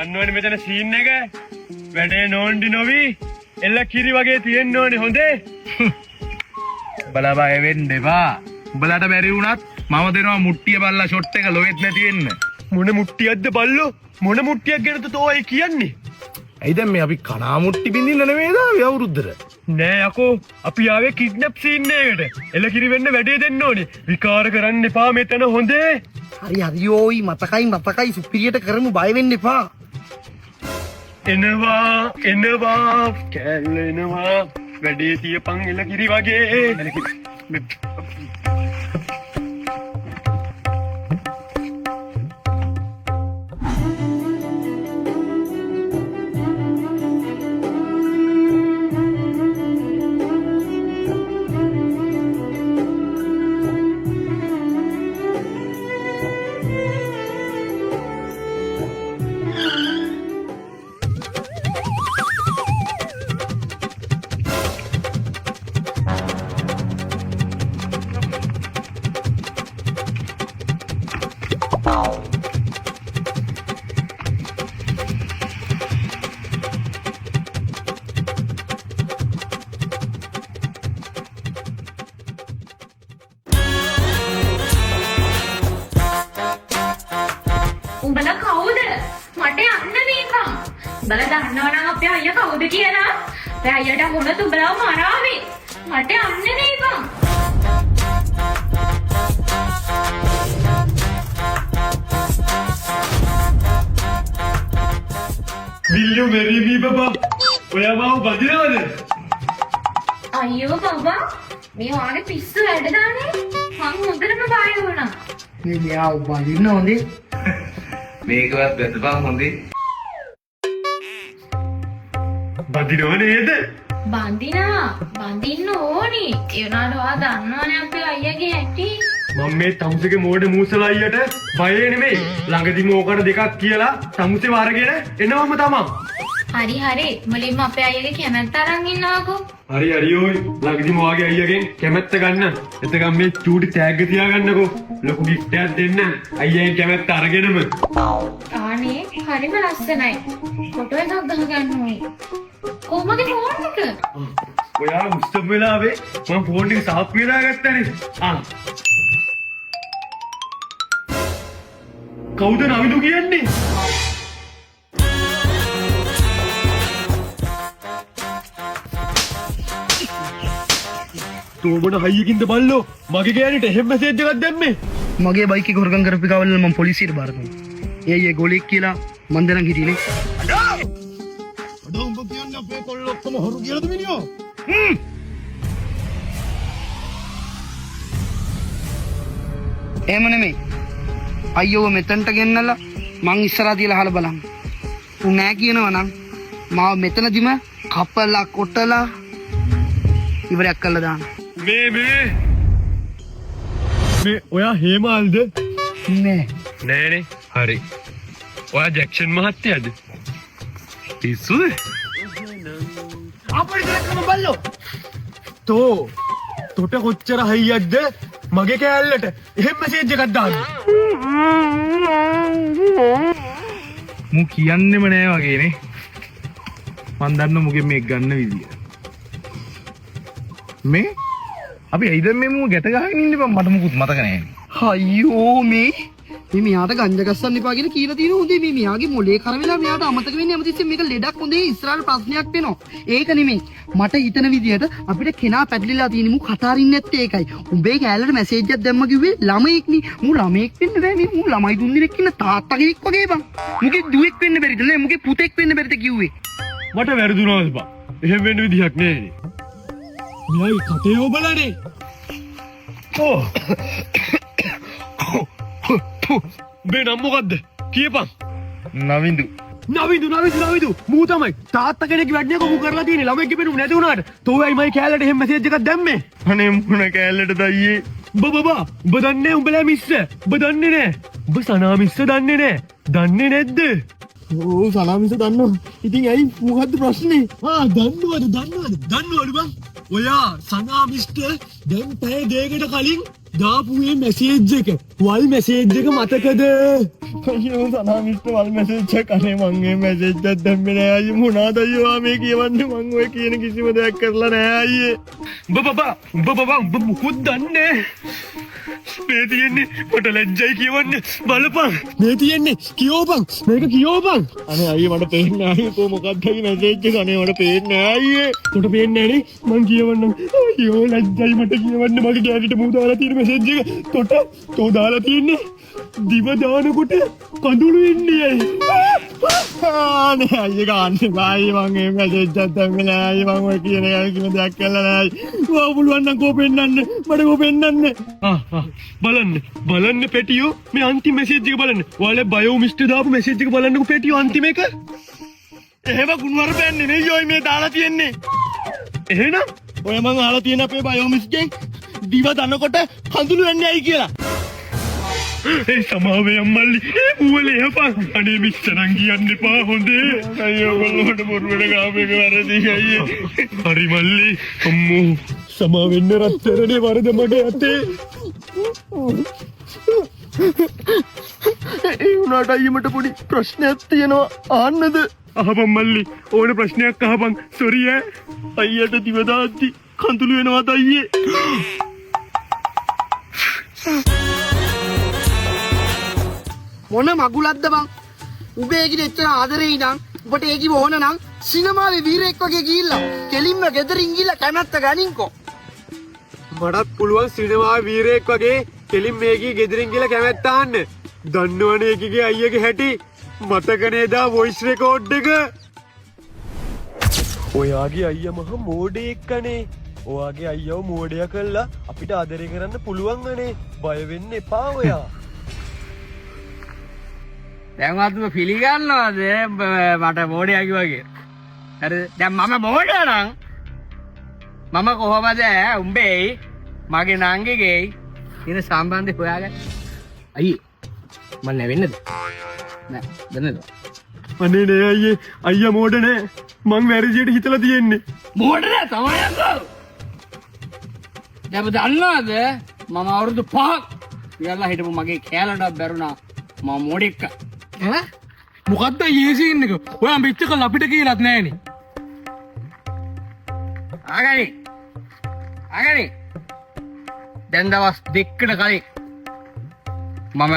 දන්නවනේ මෙතන සීන් එක. වැඩේ නෝන්ඩි නොවි. එල්ල කිරි වගේ තියෙන්න ඕනේ හොඳේ. බලා බය වෙන්න එපා. උඹලට බැරි වුණත් මම දෙනවා මුට්ටිය බල්ලා ෂොට් එක ලොවෙත් නැති වෙන්න. මොන මුට්ටියක්ද බල්ලෝ? මොන මුට්ටියක් ගැනද තෝයි කියන්නේ? ඇයි දැන් මේ අපි කනා මුට්ටි බින්දින්න නෙමෙයිද ආවේ අවුරුද්දට? නෑ යකෝ අපි ආවේ කිඩ්නැප් සීන් එකකට. එළ කිරි වෙන්න වැඩේ දෙන්න ඕනේ. විකාර කරන්න එපා මෙතන හොඳේ. හරි හරියෝයි මතකයි සුපිරියට කරමු බය වෙන්න එපා. එනවා කෑල්ල එනවා. වැඩේ තියපන් එළ කිරි වගේ. උඹලා කවුද? මට යන්න දීපන්. උඹලා දන්නවනම් අපේ අයියා කවුද කියලා? අපේ අයියාට මොනද උඹලා මරාවේ? මට යන්න දීපන්. Will you marry me, Baba? ඔයා මාව බදිනවද? අයියෝ බබා මේ වාගේ පිස්සු වැඩ දාන්නේ. මං හොඳටම බය වුණා. මේ මෙයා වදින්න හොඳේ. මේකවත් වැදපන් හොඳේ. බදිනව නේද? බඳින්න ඕනි. ඒ වුණාට ඔයා දන්නවනේ අපේ අයියාගේ ඇටි. මම මේ තමුසේගේ මෝඩ මූසලා අයියට බය නෙමෙයි. ළඟදිම ඕකට දෙකක් කියලා තමුසේ වරගෙන එනවම තමා. හරි මුලින්ම අපේ අයියාගේ කැමැත්ත අරන් ඉන්නවකෝ. හරි ඔය් ළඟදිම වාගේ අයියගෙන් කැමැත්ත ගන්න. එතකම් මේ චූටි තෑග්ග තියාගන්නකෝ. ලොකු ගිෆ්ට් එකක් දෙන්න. අයියාගෙන් කැමැත්ත අරගෙනම. ආනේ හරිම ලස්සනයි. ෆොටෝ එකක් ගහගන්න ඕනේ. කොහමද ෆෝන් එක? ඔයා උත්සව වෙලාවේ මම ෆෝන් එක සාප් වෙලා ගත්තනේ. කවුද නවිදු කියන්නේ? තෝබන හයියකින්ද බල්ලෝ මගේ ගෑනිට එහෙම මැසේජ් එකක් දැම්මේ. මගේ බයික් එක හොරගම් කරපු ගාවල මම පොලිසියට බාර දුන්නා. ඒ ගෝලෙක් කියලා මන් දැනන් හිටියේ නේ. අඩෝ උඹ කියන්නේ අපේ කොල්ලෝ ඔක්කොම හොරු කියලාද මිනිහෝ? එහෙම නෙමෙයි. අයියෝ මෙතනට ගෙන්නලා මං ඉස්සරහා තියලා අහලා බලන්න. උන් නෑ කියනවා නම් මාව මෙතනදිම කපලා කොටලා ඉවරයක් කළා දාන්න. මේ ඔයා හේමාල්ද? නෑ. නෑනේ. හරි. ඔයා ජැක්සන් මහත්තයාද? පිස්සුද? අපිට කරකම බල්ලෝ. තොට කොච්චර හයියක්ද මගේ කෑල්ලට එහෙම මැසේජ් එකක් දාන්නේ. මු කියන්නෙම නෑ වගේනේ. මන් දන්න මුගෙන් මේක ගන්න විදිය. මේ අපි ඇයිද මේ මු ගැට ගහගෙන ඉන්නේ බං මට මුකුත් මතක නෑ. අයියෝ මේ මෙයාට ගංජා ගස්සන්න එපා කියලා කියලා තියෙන හොඳේ මේ මෙයාගේ මොලේ කර වෙලා මෙයාට අමතක වෙන්නේ හැමතිස්සෙම මේක ලෙඩක් හොඳේ ඉස්සරහට ප්‍රශ්නයක් වෙනවා. ඒක නෙමෙයි. මට හිතන විදියට අපිට කෙනා පැටලිලා තියෙන මු කතාරින් නැත්තේ ඒකයි. උඹේ කෑල්ලට මැසේජ් එකක් දැම්ම කිව්වේ ළමයෙක් නේ. මු ළමයෙක් වෙන්න බෑ මේ මු ළමයි තුන් දෙනෙක් ඉන්න තාත්තගෙක් වගේ බං. මුගේ දුවෙක් වෙන්න බැරිද නේ මුගේ පුතෙක් වෙන්න බැරිද කිව්වේ. මට වැරදුනවද බං? එහෙම වෙන්න විදිහක් නෑනේ. මෙයි කටේ ඔබලානේ. මේ නම මොකද්ද? කියපන්. නවින්දු. මූ තමයි තාත්තා කෙනෙක් වැඩියක මූ කරලා තියෙන්නේ ළමෙක්ගේ පෙනුම නැති වුණාට. තෝවයි මයි කෑල්ලට එහෙම මැසේජ් එකක් දැම්මේ. අනේ මුණ කෑල්ලට දයියේ. බබා උඹ දන්නේ උඹලා මිස්ස. උඹ දන්නේ නෑ. උඹ සනා මිස්ස දන්නේ නෑ. දන්නේ නැද්ද? ඕ සලාමිස දන්නවා. ඉතින් ඇයි මොකද්ද ප්‍රශ්නේ? දන්නවද බං? ඔයා සනා මිස්ට දැන් පැය දෙකකට කලින් දාපු මේ මැසේජ් එක වල් මැසේජ් එක මතකද? අයියෝ සනාමිස්ට වල් මැසේජ් එක අනේ මං මේ මැසේජ් එකක් දැම්මේ නෑ අයියෝ මොනවාද අයියෝ මේ කියවන්නේ මං ඔය කියන කිසිම දෙයක් කරලා නෑ අයියේ. බබා මුකුත් දන්නේ මේ තියෙන්නේ මට ලැජ්ජයි කියවන්න බලපන් මේ තියෙන්නේ කියෝපන් මේක කියෝපන් අනේ අයියේ මට පේන්නේ නෑ අයියෝ කො මොකක්ද මේ මැසේජ් එක අනේ මට පේන්නේ නෑ අයියේ. මට පේන්නේ නෑනේ මං කියවන්නම් අයියෝ ලැජ්ජයි මට කියවන්න මගේ ඩෑඩිට මූ දාලා තියෙන මැසේජ් එක තෝ දාලා තියෙන්නේ දිව දානකොට කඳුළු එන්නේ අනේ අයියේ ගන්න බෑ මං මේ මැසේජ් එකක් දැම්මේ නෑ අයියේ මං ඔය කියන එක කිසිම දෙයක් කරලා නෑ. ඔව් පුළුවන් නම් කෝ පෙන්නන්න මට කෝ පෙන්නන්න. බලන්න පෙටියෝ මේ අන්තිම මැසේජ් එක බලන්න. ඔයාලා බයෝ මිස්ටර් දාපු මැසේජ් එක බලන්නකෝ පෙටියෝ අන්තිම එක. එහෙම කුණුවරපෑන් නෙමෙයි ඔය මේ දාලා තියෙන්නේ. එහෙනම් ඔය මං අහලා තියෙන අපේ බයෝමිස්ගෙන් දිව දනකොට හඳුළු වෙන්නේ ඇයි කියලා. ඒ සමාවේ අම්මල්ලි ඒ මුවලේ යපන් අනේ මිච්චරන් කියන්න එපා හොඳේ. අයියෝ ඔයගොල්ලෝට බොරුවට ගාපේක වැරදි අයියේ. හරි මල්ලි අම්මෝ සමා වෙන්න රත්තරනේ වරද මගේ අතේ. ඒ වුණාට අයියේ මට පොඩි ප්‍රශ්නයක් තියෙනවා අහන්නද? අහපන් මල්ලි ඕන ප්‍රශ්නයක් අහපන්. සොරි ඈ අයියට දිව දාද්දි කඳුළු වෙනවද අයියේ? මොන මගුලක්ද බං? උඹේ ඒකිට එච්චර ආදරේ ඉඳන් උඹට ඒකිව ඕන නම් සිනමාවේ වීරයෙක් වගේ ගිහිල්ලා කෙලින්ම ගෙදරින් ගිහිල්ලා කැමැත්ත ගනින්කෝ. මටත් පුළුවන් සිනමා වීරයෙක් වගේ කෙලින් මේකී ගෙදරින් ගිහලා කැමැත්ත අහන්න. දන්නවනේ ඒකගේ අයියගේ හැටි මතක නේද වොයිස් රෙකෝඩ් එක? ඔයාගේ අයියා මහ මෝඩයෙක්කනේ. ඔයාගේ අයියව මෝඩයා කළා අපිට ආදරය කරන්න පුළුවන් අනේ. බය වෙන්න එපා ඔයා. දැන් වාතුම පිළිගන්නවද මට මෝඩයා කිව්වාගේ? හරිද? දැන් මම මෝඩයා නම් මම කොහොමද උඹේ මගේ නංගිගේ ඉන සම්බන්ධය හොයාගන්නේ? අයියේ මම නැවෙන්නද? නෑ දන්නද? අනේ නෑ අයියේ අයියා මෝඩ නෑ. මං වැරදියට හිතලා තියෙන්නේ. මෝඩ නෑ තමයි අක්කෝ. දැන් දන්නවද මම අවුරුදු 5ක් ඉඳලා හිටපු මගේ කැලණක් බැරුණා මම මෝඩෙක්ක. ඈ මොකද්ද ඊසීන් එක? ඔයා මෙච්ච කල් අපිට කියලාත් නෑනේ. ආගනි දැන් දවස් දෙකකට කලින් මම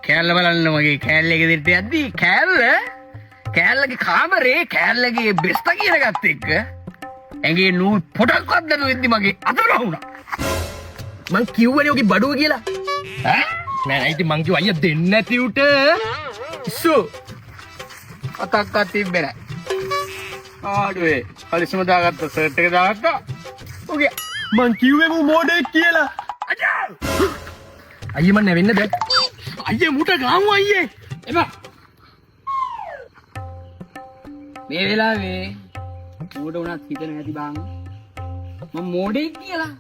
කෑල්ල බලන්න මගේ කෑල්ල ගෙදරට යද්දි කෑල්ලගේ කාමරේ කෑල්ලගේ බෙස්ත කියන ගත්ත එක්ක ඇඟේ නූල් පොඩක්වත් දැනුම් වෙද්දි මගේ අතට වුණා. මං කිව්වනේ ඔගේ බඩුව කියලා. ඈ නෑ ඉතින් මං කිව්වා අයියා දෙන්න නැති උට අතක්වත් තිබ්බේ නෑ. ආඩුවේ පරිස්සම දාගත්ත සර්ට් එක දාගත්තා. ඔගේ මං කිව්වේ මූ මෝඩෙක් කියලා. අයියේ මන් නැවෙන්න බෑ. අයියේ මුට ගාමු අයියේ. එපා. මේ වෙලාවේ මෝඩ වුණත් හිතන නැති බං. මම මෝඩෙක් කියලා.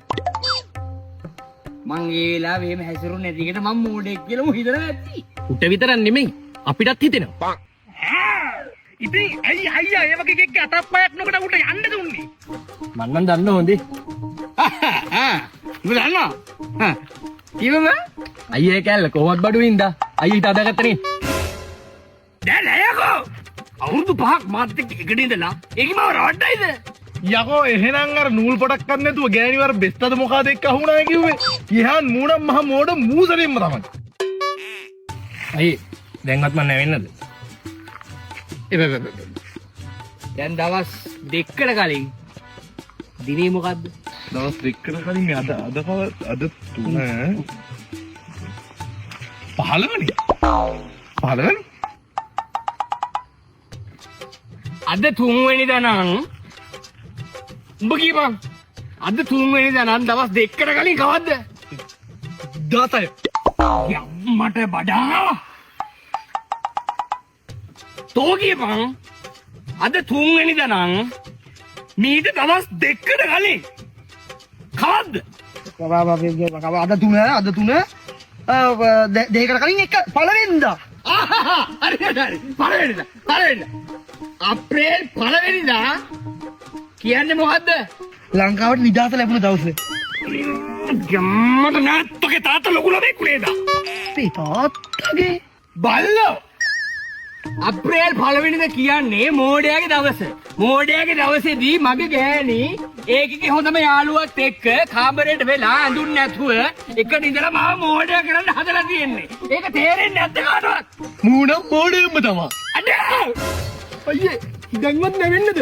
මං ඒ වෙලාවේ එහෙම හැසිරුනේ නැති එකට මම මෝඩෙක් කියලාම හිතන නැති. උට විතරක් නෙමෙයි අපිටත් හිතෙනවා. ඉතින් අයියා ඒ වගේ කෙක්ක අතක් පයක් නොකට උට යන්න දුන්නේ. මං නම් දන්න හොඳේ. උඹ දන්නවා? කිව්වම අයියේ කැල්ල කොහොමද බඩුවින්ද? අයියට අදාගත්තනේ. දැන් අයකෝ අවුරුදු 5ක් මාත් එක්ක එකට ඉඳලා ඒකම රවට්ටයිද? යකෝ එහෙනම් අර නූල් පොටක් ගන්න නැතුව ගෑණිවර බෙස්තද මොකද එක්ක අහුණා කිව්වේ? ඉහන් මූණක් මහ මෝඩ මූසරෙම්ම තමයි. අයියේ දැන්වත් මම නැවෙන්නද? දැන් දවස් දෙකකට කලින් දිනේ මොකද්ද? දවස් දෙකකට කලින් අද 15 අද 3 වෙනිදා නම් උඹ කියපන් අද 3 වෙනිදා නම් දවස් දෙකකට කලින් කවද්ද? 16 මට බඩා තෝ කියපන් අද 3 වෙනිදා නම් මීට දවස් දෙකකට කලින් කවද්ද? අද තුන දෙකකට කලින් එක පළවෙනිදා. හරි පළවෙනිදා අප්‍රේල් පළවෙනිදා කියන්නේ මොකද්ද? ලංකාවට නිදහස ලැබුණ දවසේ. ගම්මට නැත්තගේ තාත්තා ලොකු ළමෙක් නේද? අපේ තාත්තගේ බල්ලෝ අප්‍රේල් 1 වෙනිදා කියන්නේ මෝඩයාගේ දවස. මෝඩයාගේ දවසේදී මගේ ගෑණි ඒකගේ හොඳම යාළුවත් එක්ක කාමරේට වෙලා ඇඳුන් නැතුව එකට ඉඳලා මාව මෝඩයා කරන්න හදලා තියෙන්නේ. ඒක තේරෙන්නේ නැද්ද කාටවත්? මූණම් මෝඩෙම්ම තමයි. අඩේ! අයියේ දැන්වත් නැවෙන්නද?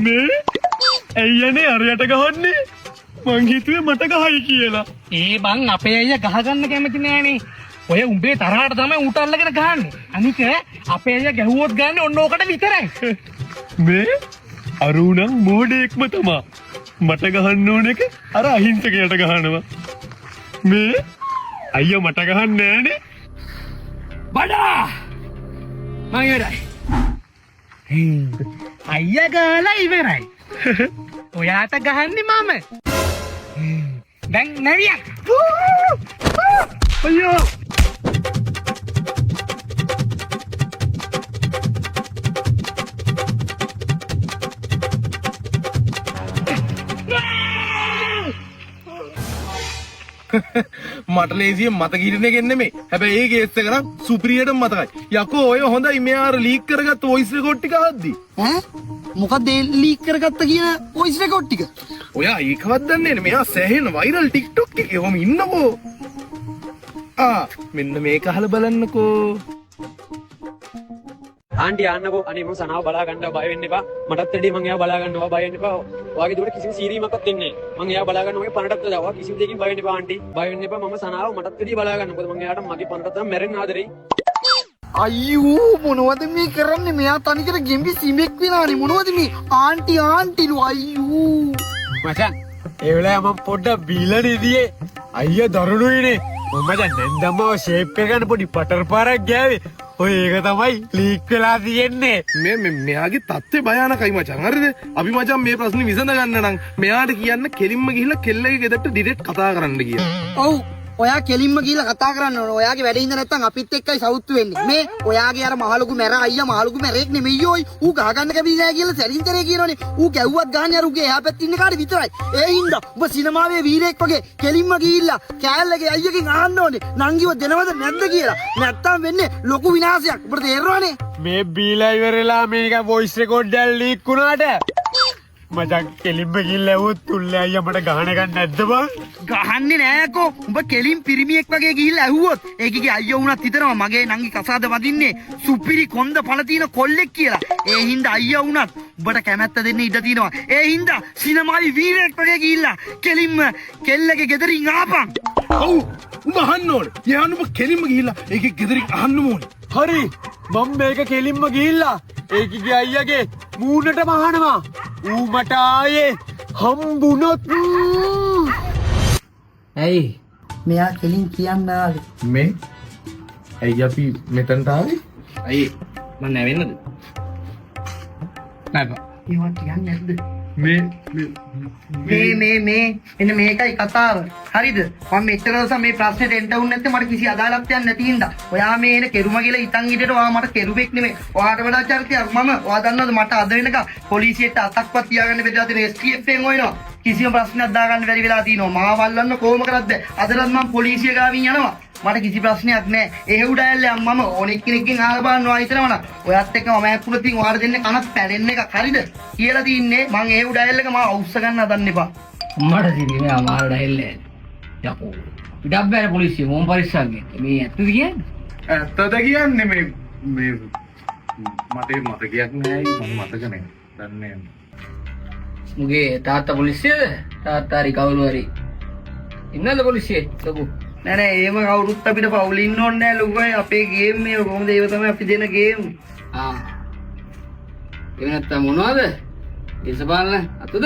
මේ ඇයියනේ අරයට ගහන්නේ? මං හිතුවේ මට ගහයි කියලා. ඒ බං අපේ අයියා ගහගන්න කැමති නෑනේ. ඔය උඹේ තරහට තමයි ඌට අල්ලගෙන ගහන්නේ. අනික අපේ අයියා ගැහුවොත් ගන්නේ ඔන්න ඕකට විතරයි. මේ අරුණම් මෝඩෙක්ම තමයි. මට ගහන්න ඕන එක අර අහිංසකයට ගහනවා. මේ අයියා මට ගහන්නේ නෑනේ. බඩා! මං ඉවරයි. අයියා ගහලා ඉවරයි. ඔයාට ගහන්නේ මම. දැන් නැවියක්. අයියා මට ලේසියෙන් මත කිරණ ගෙන්න මේ හැබැයි ඒ ගේස් එක නම් සුපිරියට මතකයි යකෝ ඔය හොඳයි මෙයාර ලීක් කරගත්ත වොයිස් රෙකෝඩ් ටික අහද්දි ඈ මොකද ලීක් කරගත්ත කියන වොයිස් රෙකෝඩ් ටික ඔයා ඒකවත් දන්නේ නැහැ මෙයා සෑහෙන වයිරල් ටික්ටොක් එකේ ඔහම ඉන්නකෝ මෙන්න මේක අහලා බලන්නකෝ ආන්ටි ආන්නකෝ අනේ මම සනාව බලා ගන්නවා බය වෙන්න එපා මටත් වැඩි මම එයා බලා ගන්නවා බය වෙන්න එපා ඔයාගේ දුවට කිසිම සීරීමක්වත් දෙන්නේ නැහැ මම එයා බලා ගන්නවා මගේ පණටත් දාවා කිසිම දෙයකින් බය වෙන්න එපා ආන්ටි බය වෙන්න එපා මම සනාව මටත් වැඩි බලා ගන්නවා මොකද මම එයාට මගේ පණටත් දාලා මැරෙන්න ආදරෙයි අයියෝ මොනවද මේ කරන්නේ මෙයා තනිකර ගෙම්බි සිමෙක් වෙනානේ මොනවද මේ ආන්ටිලු අයියෝ මචං ඒ වෙලාවේ මම පොඩ්ඩක් බීලා නෙදියේ අයියා දරුණුයිනේ මම දැන් නැන්දම්මව ෂේප් එක ගන්න පොඩි පටර් පාරක් ගෑවේ ඔය ඒක තමයි ලීක් වෙලා තියෙන්නේ මේ මෙයාගේ තත්ත්වය භයානකයි මචං හරිද අපි මචං මේ ප්‍රශ්නේ විසඳ ගන්න නම් මෙයාට කියන්න කෙලින්ම ගිහිල්ලා කෙල්ලගේ ගෙදරට ඩිරෙක්ට් කතා කරන්න කියලා ඔව් ඔයා කෙලින්ම ගිහලා කතා කරන්න ඕන. ඔයාගේ වැඩේ ඉඳ නැත්තම් අපිත් එක්කයි සවුත්තු වෙන්නේ. මේ ඔයාගේ අර මහලුකු මැර අයියා මහලුකු මැරෙක් නෙමෙයි ඔයි. ඌ ගහ ගන්න කැමති නෑ කියලා සැරින්තරේ කියනෝනේ. ඌ ගැව්වත් ගහන්නේ අර ඌගේ එහා පැත්තේ ඉන්න කාට විතරයි. ඒ හින්දා ඔබ සිනමාවේ වීරයෙක් වගේ කෙලින්ම ගිහිල්ලා කෑල්ලගේ අයියගෙන් අහන්න ඕනේ. නංගිව දෙනවද නැද්ද කියලා. නැත්තම් වෙන්නේ ලොකු විනාශයක්. ඔබට තේරෙනවනේ? මේ බීලා ඉවරලා මේක වොයිස් රෙකෝඩ් එක ලීක් වුණාට මචං කෙලින්ම ගිහිල්ලා වුත් තුල්ලේ අයියා මට ගහන ගන්න නැද්ද බං ගහන්නේ නෑකෝ. උඹ කෙලින් පිරිමියෙක් වගේ ගිහිල්ලා ඇහුවොත් ඒකගේ අයියා වුණත් හිතනවා මගේ නංගි කසාද වදින්නේ සුපිරි කොන්ද පළ තියෙන කොල්ලෙක් කියලා. ඒ හින්දා අයියා වුණත් උඹට කැමැත්ත දෙන්න ඉඩ තියෙනවා. ඒ හින්දා සිනමාවේ වීරයෙක් වගේ ගිහිල්ලා කෙලින්ම කෙල්ලගේ ගෙදරින් ආපන්. ඔව් උඹ අහන්න ඕනේ යහන්න උඹ කෙලින්ම ගිහිල්ලා ඒකේ ගෙදරින් අහන්න ඕනේ හරි මම මේක කෙලින්ම ගිහිල්ලා ඒකගේ අයියාගේ මූණටම අහනවා ඌ මට ආයේ හම්බුනොත් ඇයි මෙයා කෙලින් කියන්න ආවේ. මේ ඇයි අපි මෙතනට ආවේ ඇයි මම නැවෙන්නද නෑ ඒවා කියන්නේ නැද්ද? මේ මේ එන්න මේකයි කතාව. හරිද? මම මෙච්චර දවස් මේ ප්‍රශ්නෙට එන්න උන්නේ නැත්නම් මට කිසි අදාළත්වයක් නැති හින්දා. ඔයා මේ එන කෙරුම කියලා ඉතින් හිටියට ඔයා මට කෙරුවෙක් නෙමෙයි. ඔයාට වඩා චරිතයක් මම. ඔයා දන්නවද මට අද වෙනකම් පොලිසියට අතක්වත් තියාගන්න බැරිලා තියෙන STF එකෙන් හොයනවා. කිසිම ප්‍රශ්නයක් දාගන්න බැරි වෙලා තියෙනවා. මාව අල්ලන්න කොහොම කරද්ද? අදටත් මම පොලිසිය ගාවින් යනවා. මට කිසි ප්‍රශ්නයක් නැහැ. එහෙව් ඩයල්ලයක් මම ඕනෙක් කෙනෙක්ගෙන් අහලා බලනවා හිතනවනම් ඔයත් එක්ක මම ඇක්කුණත් ඉතින් ඔයාලා දෙන්නේ කනත් පැලෙන්න එකක් හරිද කියලා තින්නේ මං එහෙව් ඩයල් එක මම අවුස්ස ගන්න හදන්න එපා. මට තියෙන්නේ අමාරු ඩයිල්ලේ යකෝ ඉඩක් බැර පොලිසිය මොම් පරිස්සම්ගේ මේ ඇත්තද කියන්නේ ඇත්තද කියන්නේ මේ මට මතකයක් නෑ මම මතක නෑ දන්නේ මුගේ තාත්තා පොලිසියද තාත්තා හරි කවුරු හරි ඉන්නද පොලිසියේ ලොකු නෑ නෑ එහෙම කවුරුත් අපිට පවුල ඉන්න ඕනේ නෑ ලොකුයි අපේ ගේම් මේ කොහොමද ඒව තමයි අපි දෙන ගේම්. ඒ නැත්තම් මොනවද දේශපාලන අතද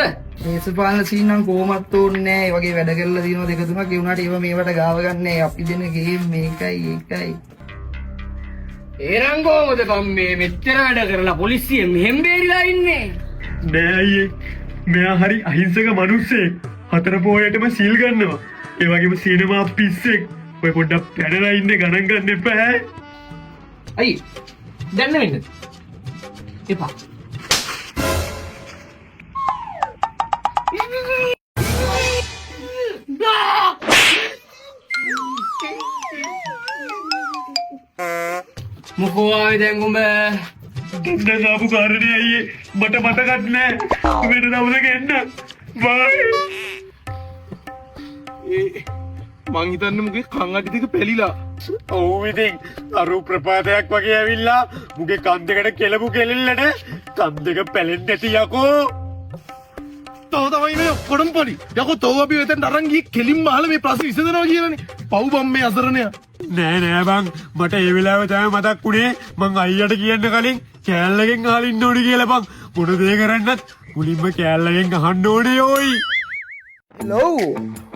දේශපාලන සීන් නම් කොහොමත් ඕනේ නෑ. ඒ වගේ වැඩ කරලා දිනන දෙක තුනක් ඒ වුණාට ඒව මේවට ගාව ගන්නෑ. අපි දෙන ගේම් මේකයි ඒකයි. ඒරං කොහොමද බම් මේ මෙච්චර වැඩ කරලා පොලිසිය මෙහෙම බේරිලා ඉන්නේ නෑ අයියේ මෙයා හරි අහිංසක මිනිස්සෙක්. හතර පොයටම සීල් ගන්නවා. ඒ වගේම සිනමා පිස්සෙක්. ඔය පොඩ්ඩක් පැනලා ඉන්න ගණන් ගන්න එපා. අයි දැන් නෙවෙන්න එපා. මොකෝ ආවේ දැන් උඹ? දැන් ආපු කාරණේ අයියේ මට මතකත් නෑ. වෙන දවසක එන්න. බයි. මං හිතන්නේ මුගේ කන් අඩි දෙක පැලිලා. ඔව් ඉතින් අරු ප්‍රපාතයක් වගේ ඇවිල්ලා මුගේ කන් දෙකට කෙලපු කෙලෙල්ලට කන් දෙක පැලෙන්නේ නැති යකෝ. තව තමයි මේ ඔක්කොටම පොඩි. යකෝ තව අපි වෙතෙන් අරන් ගියේ කෙලින්ම අහලා මේ ප්‍රශ්නේ විසඳනවා කියලානේ. පව් බම් මේ අසරණයා. නෑ බං මට ඒ වෙලාවේ තමයි මතක් වුණේ මං අයියට කියන්න කලින් කෑල්ලගෙන් අහලා ඉන්න ඕනේ කියලා බං. මොන දේ කරන්නත් මුලින්ම කෑල්ලගෙන් අහන්න ඕනේ යෝයි. හෙලෝ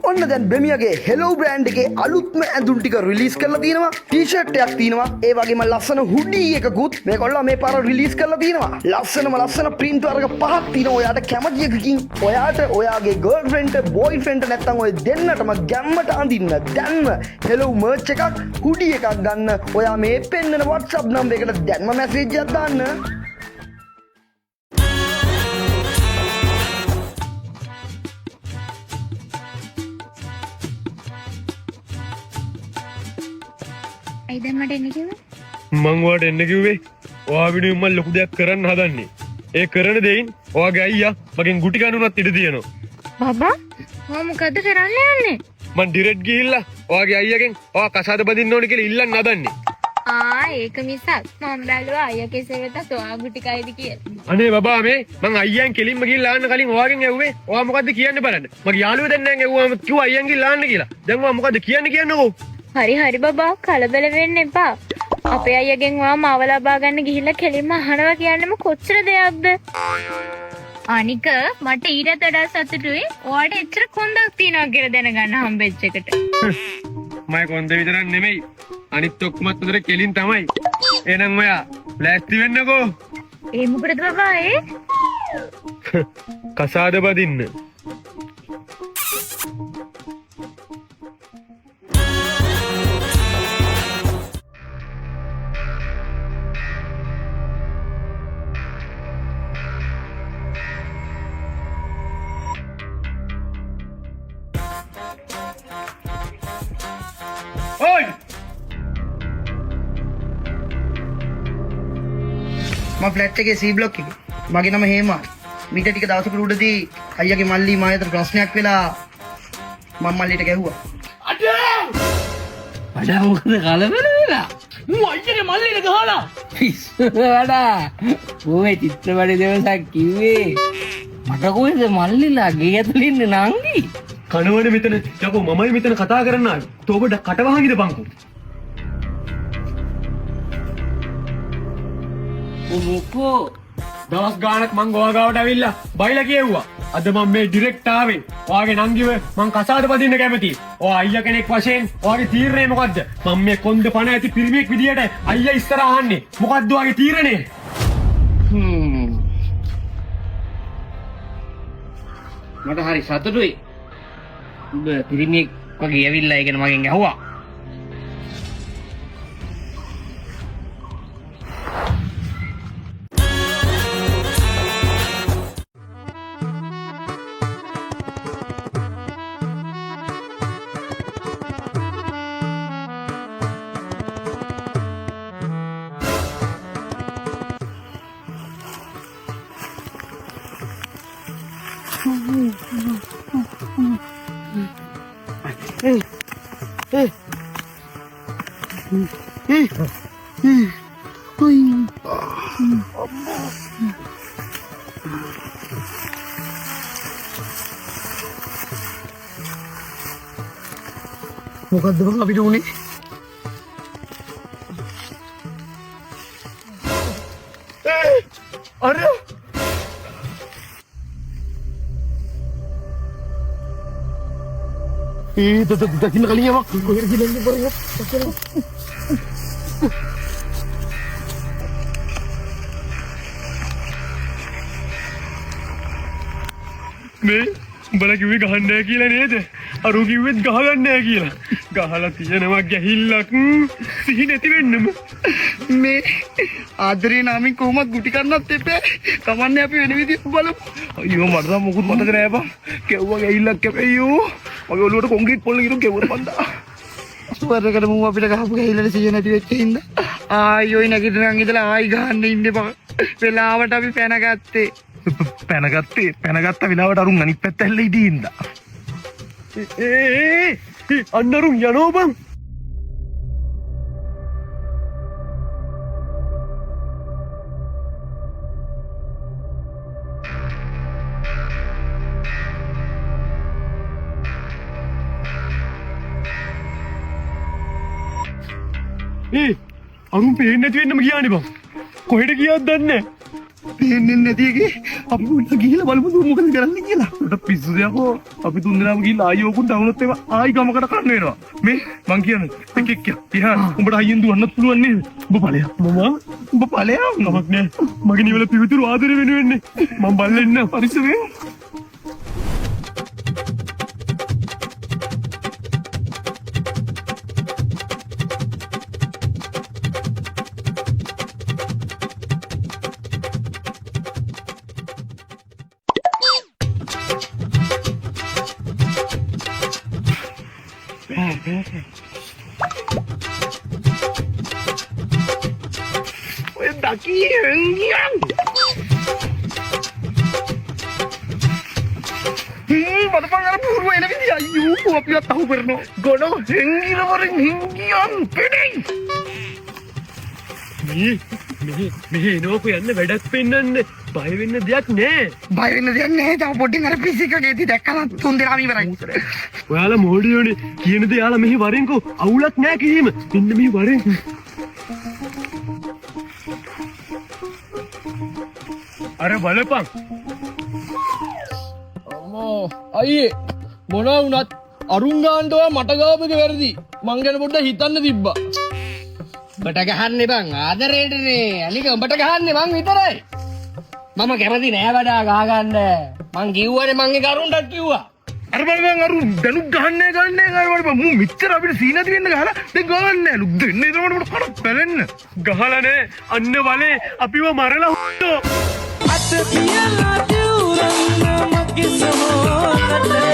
ඔන්න දැන් බෙමියගේ හෙලෝ බ්‍රෑන්ඩ් එකේ අලුත්ම ඇඳුම් ටික රිලීස් කරලා තියෙනවා. ටී-ෂර්ට් එකක් තියෙනවා. ඒ වගේම ලස්සන හුඩි එකකුත් මේගොල්ලෝ මේ පාර රිලීස් කරලා තියෙනවා. ලස්සන print වර්ග පහක් තියෙනවා. ඔයාට කැමති එකකින් ඔයාට ඔයාගේ ගර්ල්ෆ්‍රෙන්ඩ්ට බොයිෆ්‍රෙන්ඩ්ට නැත්නම් ඔය දෙන්නටම ගැම්මට අඳින්න දැන්ම හෙලෝ මර්ච් එකක් හුඩි එකක් ගන්න. ඔයා මේ පෙන්නන WhatsApp නම්බර් එකට දැන්ම මැසේජ් එකක් දාන්න. ඇයි දැන් මට එන්න කිව්වේ? මං ඔයාට එන්න කිව්වේ ඔයා වෙනුවෙන් මම ලොකු දෙයක් කරන්න හදන්නේ. ඒ කරන දෙයින් ඔයාගේ අයියා මගෙන් ගුටි කනුනත් ඉඩ තියෙනවා. බබා මම මොකද කරන්න යන්නේ? මං ඩිරෙක්ට් ගිහිල්ලා ඔයාගේ අයියාගෙන් ඔයා කසාද බඳින්න ඕනේ කියලා ඉල්ලන්න හදන්නේ. ඒක මිසක් මම බැලුවා අයියා කෙසේ වෙතත් ඔයා ගුටි කයිද කියලා. අනේ බබා මේ මං අයියන් කෙලින්ම ගිහිල්ලා ආන්න කලින් ඔයාගෙන් ඇහුවේ ඔයා මොකද්ද කියන්න බලන්න. මගේ යාළුවෝ දැන් නෑ ඇහුවාම කිව්වා අයියන් ගිහිල්ලා ආන්න කියලා. දැන් ඔයා මොකද්ද කියන්නකෝ? හරි බබා කලබල වෙන්න එපා. අපේ අයියගෙන් ඔයා මාව ලබා ගන්න ගිහිල්ලා කෙලින්ම අහනවා කියන්නේම කොච්චර දෙයක්ද? අනික මට ඊට වඩා සතුටුයි ඔයාට එච්චර කොන්දක් තියනවා කියලා දැනගන්න හම්බෙච්ච එකට. මම කොන්ද විතරක් නෙමෙයි අනිත් ඔක්කොමත් උදේ කෙලින් තමයි. එහෙනම් ඔයා ලෑස්ති වෙන්නකෝ. ඒ මොකටද බබා ඒ? කසාද බඳින්න. ඔයි මම ෆ්ලැට් එකේ C බ්ලොක් එකේ. මගේ නම හේමා. මීට ටික දවසකට උඩදී අයියාගේ මල්ලි මායතර ප්‍රශ්නයක් වෙලා මම මල්ලිට ගැහුවා. අඩා මොකද කලබල වෙලා? මම අයියාගේ මල්ලිට ගහලා. පිස්සුවඩා. ඕවේ චිත්‍රපටි දවසක් කිව්වේ. මට කොහෙද මල්ලිලා ගේ ඇතුළේ ඉන්නේ නංගි? කනවනේ මෙතන යකෝ මමයි මෙතන කතා කරන්න ආවේ. තෝබ කටවහන් ඉඳපන්කෝ. මොකෝ දවස් ගානක් මං ගෝවා ගාවට ඇවිල්ලා බයිලා කියෙව්වා. අද මම මේ ඩිරෙක්ට් ආවේ. ඔයාගේ නංගිව මං කසාද බඳින්න කැමතියි. ඔයා අයියා කෙනෙක් වශයෙන් ඔයාගේ තීරණය මොකද්ද? මම මේ කොන්ද පණ ඇති පිරිමියෙක් විදියට අයියා ඉස්සර අහන්නේ. මොකද්ද ඔයාගේ තීරණය? මට හරි සතුටුයි. උඹ පිරිමියෙක් වගේ ඇවිල්ලා ඒ ගැන මගෙන් ඇහුවා. මොකද්ද බං අපිට උනේ? අර දකින්න කලින් යමක් කොහෙද ගිහින් ඉන්නේ මේ උඹලා කිව්වේ ගහන්න නැහැ කියලා නේද? අරු කිව්වෙත් ගහගන්න නැහැ කියලා. ගහලා තියෙනවා ගැහිල්ලක් සිහි නැති වෙන්නම. මේ ආදරේ නාමින් කොහොමද ගුටි කන්නත් එපේ. කමන්නේ අපි වෙන විදිහට බලමු. අයියෝ මට නම් මොකුත් මතක නෑ බං. කෙව්වා ගෑහිල්ලක් කැපෙයියෝ. මගේ ඔළුවට කොන්ක්‍රීට් පොල්ල ගිරු කෙවුවට බන්දා. ස්වර්ගකට මූ අපිට ගහපු ගහිල්ලට සිය නැති වෙච්ච හින්දා ආයෝයි නැගිටිනන් ඉඳලා ආයි ගහන්න ඉන්න බා. වෙලාවට අපි පැනගත්තේ. පැනගත්ත වෙලාවට අරුන් අනිත් පැත්ත ඇල්ල ඉදීන්දා. අන්නරුන් යනෝ බං. අරුන් පේන්නේ නැති වෙන්නම ගියානේ බං. කොහෙට ගියාද දන්නේ නැහැ. පේන්නේ නැති එකේ අපි උඩ ගිහලා බලමු දුර මොකද කරන්නේ කියලා. මට පිස්සු දෙයක්ෝ. අපි තුන් දෙනාම ගිහලා ආයි ඕකුන් ඩවුන්ලෝඩ් ඒවා ආයි ගමකට කන්න වෙනවා. මේ මං කියන්නේ එක ඉහාන උඹට අයියෙන් දුවන්නත් පුළුවන් නේද? උඹ ඵලයක් උඹ ඵලයක් කමක් නෑ. මගේ නිවල පිවිතුරු ආදරේ වෙනුවෙන්නේ. මම බල්ලෙන්න පරිස්සමෙන්. ඔය දකී හංගියන්. මතපන් අර පුරුව එන විදිය අයියෝ අපිවත් අහු කරනවා. ගොඩ හංගින වරින් හංගියන් පෙඩේ. මෙහෙ එනෝකෝ යන්න වැඩක් පෙන්නන්න. බය වෙන්න දෙයක් නෑ. බය වෙන්න දෙයක් නැහැ. තව පොඩ්ඩින් අර පිසිකගේ දැක්කම තුන් දෙනාම ඉවරයි. ඔයාලා මොඩියෝනේ කියන දේ යාලා මෙහි වරෙන්කෝ. අවුලක් නෑ කිසිම. මෙන්න මෙහි වරෙන්. අර බලපන්. අම්මෝ අයියේ මොනවා වුණත් අරුන් ගාන්ටවා මට ගාපක වැරදි. මං ගැන පොඩ්ඩක් හිතන්න තිබ්බා. උඹට ගහන්නේ බං ආදරේටනේ. අනික උඹට ගහන්නේ මං විතරයි. මම කැමති නෑ වඩා ගහගන්න. මං කිව්වනේ මං ඒ කරුන්ටත් කිව්වා. අර බලන්න අරුන් දැනුත් ගහන්නේ කාරවල මු මෙච්චර අපිට සීනති වෙන්න ගහලා දැන් ගහන්නේ නෑ. ලුක් දෙන්න ඒතරමට මට කඩ පැලෙන්න. ගහලා නෑ. අන්න වලේ අපිව මරලා හුට්ටෝ. අත කියලා දියුරන්න මගේ සමෝනට